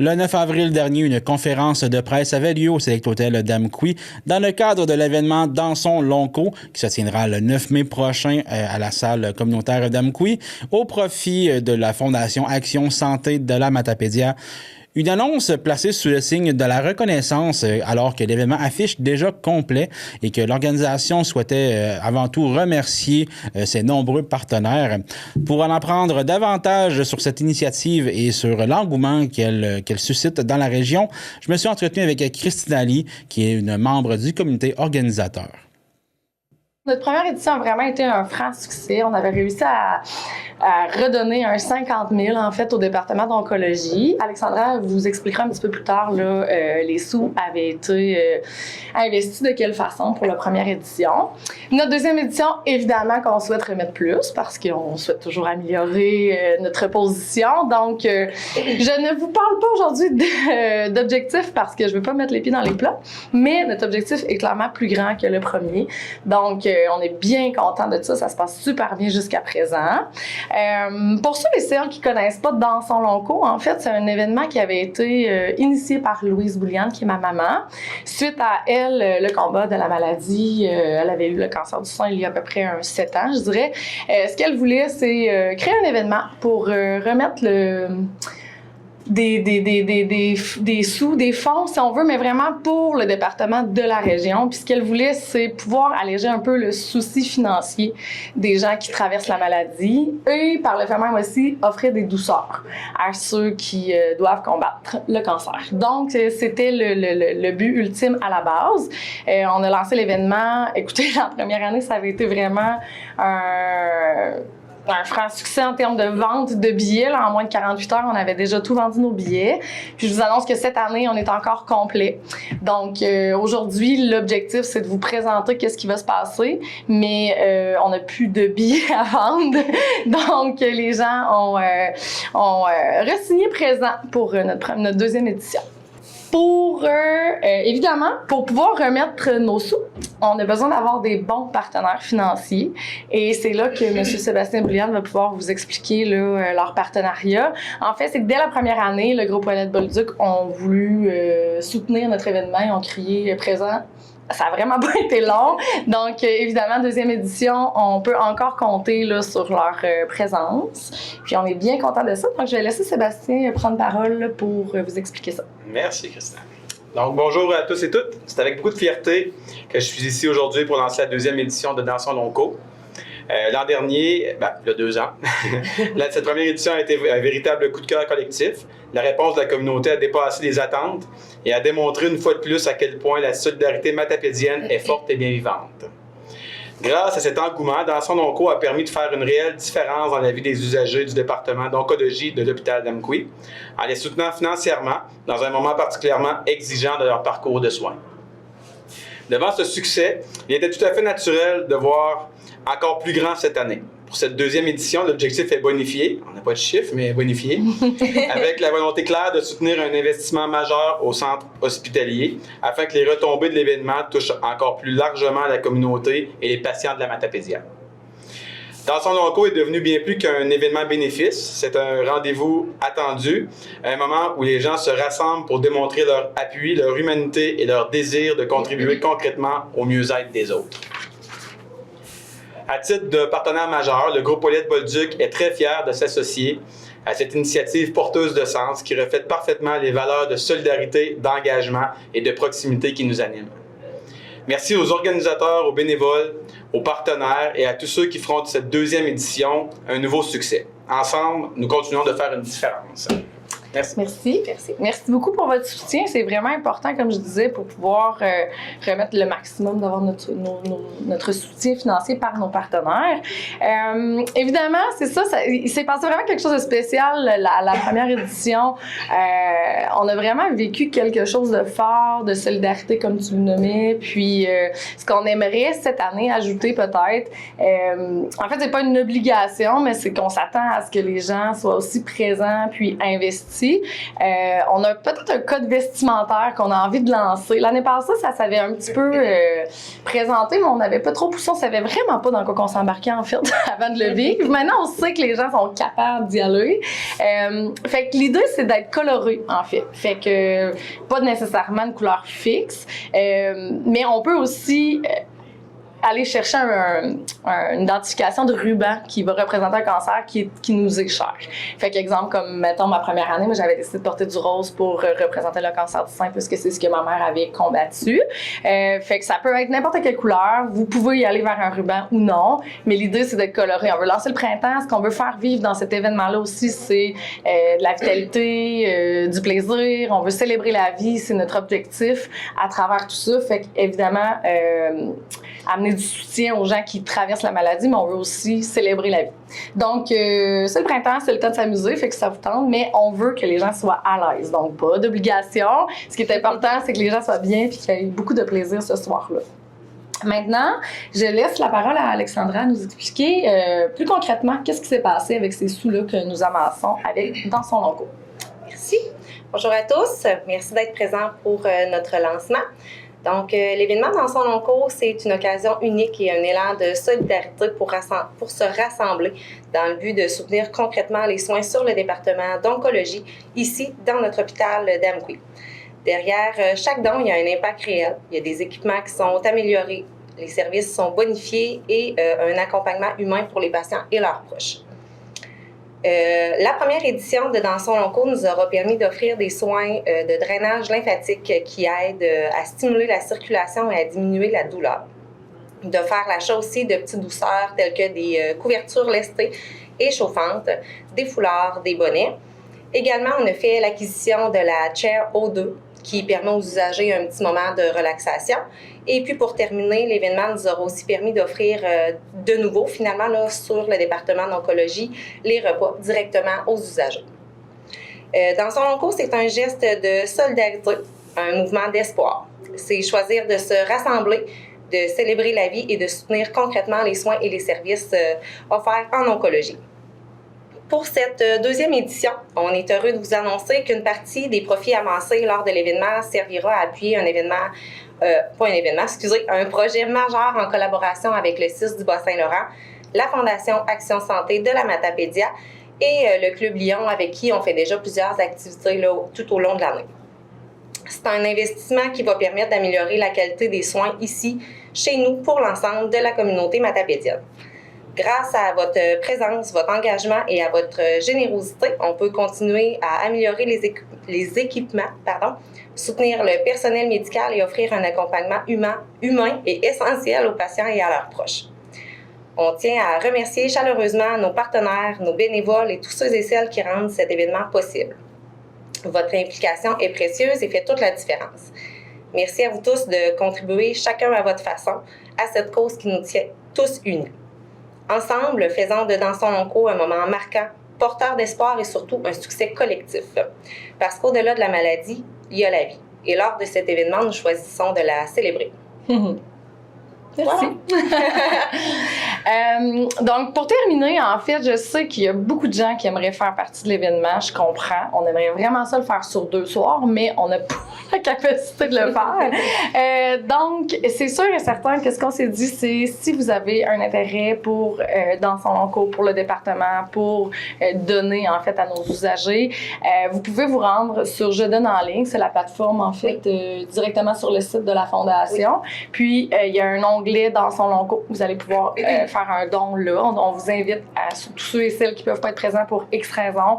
Le 9 avril dernier, une conférence de presse avait lieu au Select Hotel d'Amqui dans le cadre de l'événement Dansons Lonco qui se tiendra le 9 mai prochain à la salle communautaire d'Amqui au profit de la Fondation Action Santé de la Matapédia. Une annonce placée sous le signe de la reconnaissance alors que l'événement affiche déjà complet et que l'organisation souhaitait avant tout remercier ses nombreux partenaires. Pour en apprendre davantage sur cette initiative et sur l'engouement qu'elle suscite dans la région, je me suis entretenu avec Christine Ali, qui est une membre du comité organisateur. Notre première édition a vraiment été un franc succès. On avait réussi à redonner un 50 000 en fait au département d'oncologie. Alexandra vous expliquera un petit peu plus tard là, les sous avaient été investis de quelle façon pour la première édition. Notre deuxième édition, évidemment qu'on souhaite remettre plus parce qu'on souhaite toujours améliorer notre position. Donc, je ne vous parle pas aujourd'hui d'objectifs parce que je ne veux pas mettre les pieds dans les plats, mais notre objectif est clairement plus grand que le premier. Donc, on est bien content de ça. Ça se passe super bien jusqu'à présent. Pour ceux et celles qui ne connaissent pas Dansons Lonco, en fait, c'est un événement qui avait été initié par Louise Bouliane, qui est ma maman. Suite à elle, le combat de la maladie, elle avait eu le cancer du sein il y a à peu près 7 ans, je dirais. Ce qu'elle voulait, c'est créer un événement pour remettre des sous, des fonds, si on veut, mais vraiment pour le département de la région. Puis ce qu'elle voulait, c'est pouvoir alléger un peu le souci financier des gens qui traversent la maladie et par le fait même aussi offrir des douceurs à ceux qui doivent combattre le cancer. Donc, c'était le but ultime à la base. On a lancé l'événement. Écoutez, la première année, ça avait été vraiment un franc succès en termes de vente de billets. Là, en moins de 48 heures, on avait déjà tout vendu nos billets. Puis je vous annonce que cette année, on est encore complet. Donc aujourd'hui, l'objectif, c'est de vous présenter qu'est-ce qui va se passer, mais on n'a plus de billets à vendre. Donc les gens ont re-signé présent pour notre deuxième édition. Évidemment, pour pouvoir remettre nos sous, on a besoin d'avoir des bons partenaires financiers. Et c'est là que M. Sébastien Bouliane va pouvoir vous expliquer là, leur partenariat. En fait, c'est que dès la première année, le groupe Ouellette Bolduc ont voulu soutenir notre événement et ont crié présent. Ça a vraiment pas été long. Donc, évidemment, deuxième édition, on peut encore compter là, sur leur présence. Puis, on est bien content de ça. Donc, je vais laisser Sébastien prendre parole là, pour vous expliquer ça. Merci, Christian. Donc, bonjour à tous et toutes. C'est avec beaucoup de fierté que je suis ici aujourd'hui pour lancer la deuxième édition de Dansons Lonco. L'an dernier, il y a 2 ans, cette première édition a été un véritable coup de cœur collectif. La réponse de la communauté a dépassé les attentes et a démontré une fois de plus à quel point la solidarité matapédienne est forte et bien vivante. Grâce à cet engouement, Dansons Lonco a permis de faire une réelle différence dans la vie des usagers du département d'oncologie de l'hôpital d'Amqui, en les soutenant financièrement dans un moment particulièrement exigeant de leur parcours de soins. Devant ce succès, il était tout à fait naturel de voir encore plus grand cette année. Pour cette deuxième édition, l'objectif est bonifié, on n'a pas de chiffre, mais bonifié, avec la volonté claire de soutenir un investissement majeur au centre hospitalier afin que les retombées de l'événement touchent encore plus largement la communauté et les patients de la Matapédia. Dansons Lonco est devenu bien plus qu'un événement bénéfice. C'est un rendez-vous attendu, un moment où les gens se rassemblent pour démontrer leur appui, leur humanité et leur désir de contribuer concrètement au mieux-être des autres. À titre de partenaire majeur, le groupe Ouellette Bolduc est très fier de s'associer à cette initiative porteuse de sens qui reflète parfaitement les valeurs de solidarité, d'engagement et de proximité qui nous animent. Merci aux organisateurs, aux bénévoles, aux partenaires et à tous ceux qui feront de cette deuxième édition un nouveau succès. Ensemble, nous continuons de faire une différence. Merci. Merci beaucoup pour votre soutien. C'est vraiment important, comme je disais, pour pouvoir remettre le maximum d'avoir notre soutien financier par nos partenaires. Évidemment, c'est ça, il s'est passé vraiment quelque chose de spécial la première édition. On a vraiment vécu quelque chose de fort, de solidarité, comme tu le nommais. Puis, ce qu'on aimerait cette année ajouter peut-être, en fait, c'est pas une obligation, mais c'est qu'on s'attend à ce que les gens soient aussi présents puis investis aussi. On a peut-être un code vestimentaire qu'on a envie de lancer. L'année passée, ça s'avait un petit peu présenté, mais on n'avait pas trop poussé. On savait vraiment pas dans quoi on s'embarquait, en fait, avant de le vivre. Maintenant, on sait que les gens sont capables d'y aller. Fait que l'idée, c'est d'être coloré, en fait. Fait que pas nécessairement de couleur fixe, mais on peut aussi aller chercher une identification de ruban qui va représenter un cancer qui nous est cher. Fait qu'exemple, comme, mettons, ma première année, moi, j'avais décidé de porter du rose pour représenter le cancer du sein, puisque c'est ce que ma mère avait combattu. Fait que ça peut être n'importe quelle couleur. Vous pouvez y aller vers un ruban ou non, mais l'idée, c'est d'être coloré. On veut lancer le printemps. Ce qu'on veut faire vivre dans cet événement-là aussi, c'est de la vitalité, du plaisir. On veut célébrer la vie. C'est notre objectif à travers tout ça. Fait qu'évidemment, amener du soutien aux gens qui traversent la maladie, mais on veut aussi célébrer la vie. Donc, c'est le printemps, c'est le temps de s'amuser, fait que ça vous tente, mais on veut que les gens soient à l'aise. Donc, pas d'obligation. Ce qui est important, c'est que les gens soient bien et qu'il y ait beaucoup de plaisir ce soir-là. Maintenant, je laisse la parole à Alexandra nous expliquer plus concrètement qu'est-ce qui s'est passé avec ces sous-là que nous amassons dans son logo. Merci. Bonjour à tous. Merci d'être présents pour notre lancement. Donc, l'événement Dans son long cours, c'est une occasion unique et un élan de solidarité pour se rassembler dans le but de soutenir concrètement les soins sur le département d'oncologie, ici, dans notre hôpital d'Amqui. Derrière chaque don, il y a un impact réel. Il y a des équipements qui sont améliorés, les services sont bonifiés et un accompagnement humain pour les patients et leurs proches. La première édition de Dans son long cours nous aura permis d'offrir des soins de drainage lymphatique qui aident à stimuler la circulation et à diminuer la douleur. De faire l'achat aussi de petites douceurs telles que des couvertures lestées et chauffantes, des foulards, des bonnets. Également, on a fait l'acquisition de la Chair O2 qui permet aux usagers un petit moment de relaxation. Et puis, pour terminer, l'événement nous aura aussi permis d'offrir de nouveau, finalement, là, sur le département d'oncologie, les repas directement aux usagers. Dans son long cours, c'est un geste de solidarité, un mouvement d'espoir. C'est choisir de se rassembler, de célébrer la vie et de soutenir concrètement les soins et les services offerts en oncologie. Pour cette deuxième édition, on est heureux de vous annoncer qu'une partie des profits amassés lors de l'événement servira à appuyer un projet majeur en collaboration avec le CIS du Bas-Saint-Laurent, la Fondation Action Santé de la Matapédia et le Club Lyon avec qui on fait déjà plusieurs activités là, tout au long de l'année. C'est un investissement qui va permettre d'améliorer la qualité des soins ici, chez nous, pour l'ensemble de la communauté matapédienne. Grâce à votre présence, votre engagement et à votre générosité, on peut continuer à améliorer les équipements, soutenir le personnel médical et offrir un accompagnement humain et essentiel aux patients et à leurs proches. On tient à remercier chaleureusement nos partenaires, nos bénévoles et tous ceux et celles qui rendent cet événement possible. Votre implication est précieuse et fait toute la différence. Merci à vous tous de contribuer chacun à votre façon à cette cause qui nous tient tous unis. Ensemble, faisons de Dans son long cours un moment marquant, porteur d'espoir et surtout un succès collectif. Parce qu'au-delà de la maladie, il y a la vie. Et lors de cet événement, nous choisissons de la célébrer. Merci. Donc, pour terminer, en fait, je sais qu'il y a beaucoup de gens qui aimeraient faire partie de l'événement. Je comprends. On aimerait vraiment ça le faire sur 2 soirs, mais on n'a pas la capacité de le faire. Donc, c'est sûr et certain que ce qu'on s'est dit, c'est si vous avez un intérêt pour Dans son long cours, pour le département, pour donner, en fait, à nos usagers, vous pouvez vous rendre sur Je donne en ligne. C'est la plateforme, en fait, directement sur le site de la Fondation. Oui. Puis, il y a un onglet Dans son long cours. Vous allez pouvoir faire un don là. On vous invite à tous ceux et celles qui ne peuvent pas être présents pour X raisons.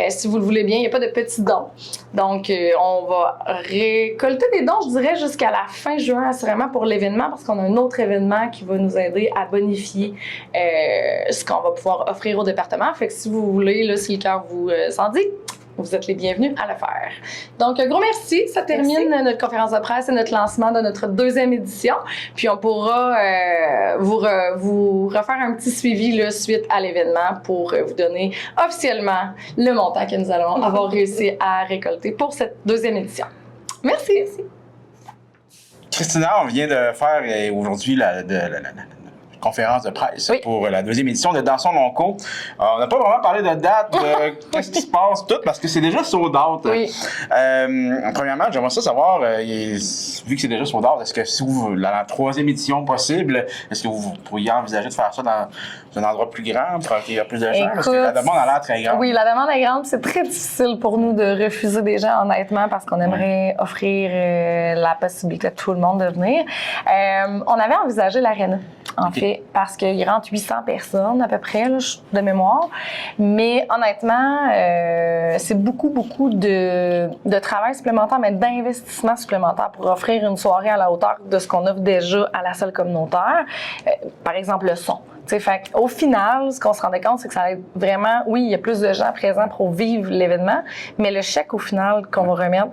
Si vous le voulez bien, il n'y a pas de petits dons. Donc, on va récolter des dons, je dirais, jusqu'à la fin juin, assurément, pour l'événement, parce qu'on a un autre événement qui va nous aider à bonifier ce qu'on va pouvoir offrir au département. Fait que si vous voulez, là, si le cœur vous s'en dit, vous êtes les bienvenus à le faire. Donc, un gros merci. Ça termine notre conférence de presse et notre lancement de notre 2e édition. Puis, on pourra vous refaire un petit suivi là, suite à l'événement pour vous donner officiellement le montant que nous allons avoir réussi à récolter pour cette 2e édition. Merci. Christina, on vient de faire aujourd'hui conférence de presse Oui. pour la deuxième édition de Dansons Lonco. On n'a pas vraiment parlé de date, qu'est-ce qui se passe, tout, parce que c'est déjà sold out. Oui. Premièrement, j'aimerais ça savoir, vu que c'est déjà sold out, est-ce que si vous, la troisième édition possible, est-ce que vous pourriez envisager de faire ça dans un endroit plus grand pour qu'il y ait plus de gens? Parce que la demande a l'air très grande. Oui, la demande est grande. C'est très difficile pour nous de refuser des gens, honnêtement, parce qu'on aimerait offrir la possibilité à tout le monde de venir. On avait envisagé l'aréna, en fait, parce qu'il rentre 800 personnes à peu près, là, de mémoire. Mais honnêtement, c'est beaucoup de travail supplémentaire, mais d'investissement supplémentaire pour offrir une soirée à la hauteur de ce qu'on offre déjà à la salle communautaire. Par exemple, le son. Fait au final, ce qu'on se rendait compte, c'est que ça allait être vraiment, oui, il y a plus de gens présents pour vivre l'événement, mais le chèque, au final, qu'on va remettre,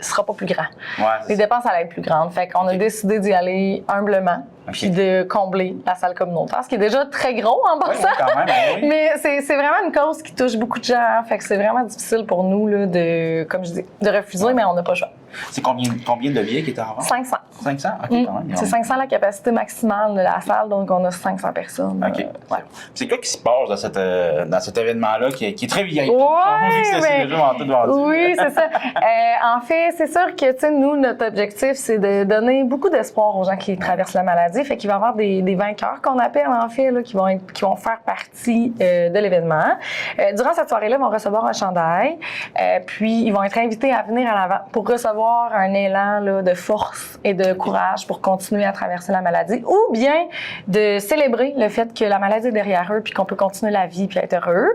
sera pas plus grand. Ouais, les dépenses allaient être plus grandes. Fait qu'on a décidé d'y aller humblement, puis de combler la salle communautaire, ce qui est déjà très gros en passant. Oui, quand même, oui. Mais c'est vraiment une cause qui touche beaucoup de gens. Fait que c'est vraiment difficile pour nous là, comme je dis, de refuser, mais on n'a pas le choix. C'est combien de billets qui étaient en vente? 500. 500? OK, quand même. C'est 500 la capacité maximale de la salle, donc on a 500 personnes. OK. Ouais. C'est quoi qui se passe dans cet événement-là qui est très VIP? Ouais, c'est déjà vendu. Oui, c'est ça. En fait, c'est sûr que, tu sais, nous, notre objectif, c'est de donner beaucoup d'espoir aux gens qui traversent la maladie. Fait qu'il va y avoir des vainqueurs qu'on appelle, en fait, là, qui vont faire partie de l'événement. Durant cette soirée-là, ils vont recevoir un chandail. Puis, ils vont être invités à venir à l'avant pour recevoir un élan là, de force et de courage pour continuer à traverser la maladie, ou bien de célébrer le fait que la maladie est derrière eux puis qu'on peut continuer la vie puis être heureux.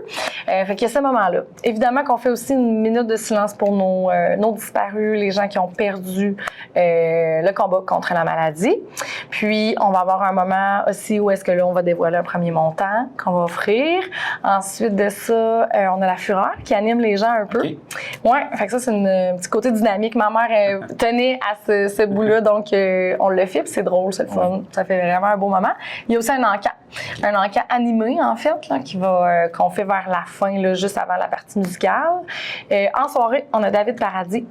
Fait qu'il y a ce moment-là. Évidemment qu'on fait aussi une minute de silence pour nos disparus, les gens qui ont perdu le combat contre la maladie. Puis, on va avoir un moment aussi où est-ce que là, on va dévoiler un premier montant qu'on va offrir. Ensuite de ça, on a la fureur qui anime les gens un peu. Okay. Ouais, fait que ça, c'est un petit côté dynamique. Ma mère tenait à ce bout-là, donc on le fait, puis c'est drôle, c'est le fun. Ouais. Ça fait vraiment un beau moment. Il y a aussi un encan animé, en fait, là, qu'on fait vers la fin, là, juste avant la partie musicale. En soirée, on a David Paradis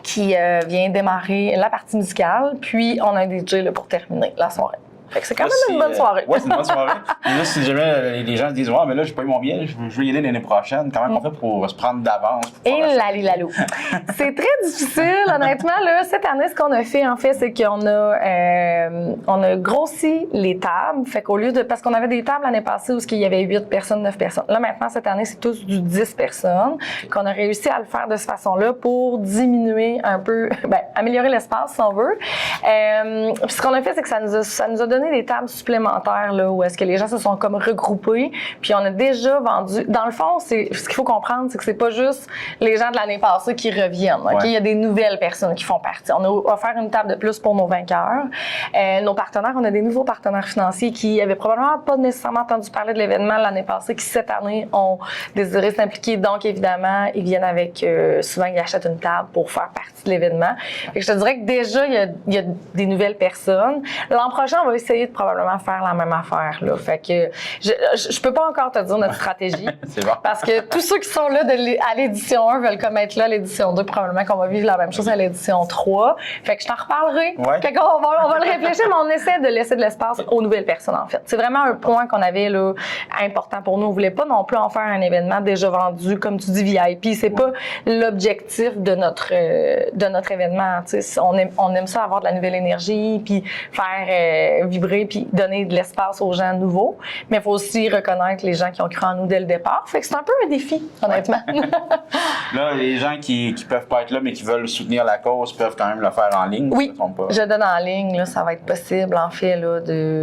qui vient démarrer la partie musicale, puis on a un DJ là, pour terminer la soirée. Fait que c'est quand même une bonne soirée. Oui, c'est une bonne soirée. Et là, si jamais les gens disent « Ouais, mais là, j'ai pas eu mon billet, je veux y aller l'année prochaine », comment on fait pour se prendre d'avance? Et lalou. C'est très difficile, honnêtement. Là, cette année, ce qu'on a fait, en fait, c'est qu'on a grossi les tables. Fait qu'au lieu de... Parce qu'on avait des tables l'année passée où il y avait 8 personnes, 9 personnes. Là, maintenant, cette année, c'est tous du 10 personnes. Qu'on a réussi à le faire de cette façon-là pour diminuer un peu... améliorer l'espace, si on veut. Puis ce qu'on a fait, c'est que ça nous a donné des tables supplémentaires là, où est-ce que les gens se sont comme regroupés. Puis on a déjà vendu... Dans le fond, ce qu'il faut comprendre, c'est que c'est pas juste les gens de l'année passée qui reviennent. Okay? Ouais. Il y a des nouvelles personnes qui font partie. On a offert une table de plus pour nos vainqueurs. Nos partenaires, on a des nouveaux partenaires financiers qui avaient probablement pas nécessairement entendu parler de l'événement l'année passée, qui cette année ont désiré s'impliquer. Donc, évidemment, ils viennent avec... souvent, ils achètent une table pour faire partie de l'événement. Fait que je te dirais que déjà, il y a des nouvelles personnes. L'an prochain, on va essayer de probablement faire la même affaire. Là. Fait que je peux pas encore te dire notre stratégie. C'est bon. Parce que tous ceux qui sont là à l'édition 1 veulent comme être là à l'édition 2. Probablement qu'on va vivre la même chose à l'édition 3. Fait que je t'en reparlerai. Ouais. On va le réfléchir, mais on essaie de laisser de l'espace aux nouvelles personnes, en fait. C'est vraiment un point qu'on avait là, important pour nous. On voulait pas non plus en faire un événement déjà vendu, comme tu dis, VIP. C'est pas l'objectif de notre événement. On aime ça avoir de la nouvelle énergie, puis faire vibrer puis donner de l'espace aux gens nouveaux. Mais il faut aussi reconnaître les gens qui ont cru en nous dès le départ. Fait que c'est un peu un défi, honnêtement. Là, les gens qui peuvent pas être là, mais qui veulent soutenir la cause, peuvent quand même le faire en ligne. Oui, je donne en ligne. Là, ça va être possible, en fait, là,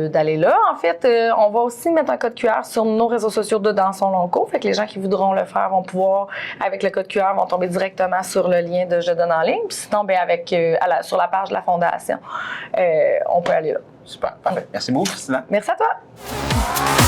d'aller là. En fait, on va aussi mettre un code QR sur nos réseaux sociaux de Dansons Lonco. Fait que les gens qui voudront le faire vont pouvoir, avec le code QR, vont tomber directement sur le lien de Je donne en ligne. Puis sinon, sur la page de la Fondation, on peut aller là. Super, parfait. Merci beaucoup, Christina. Merci à toi.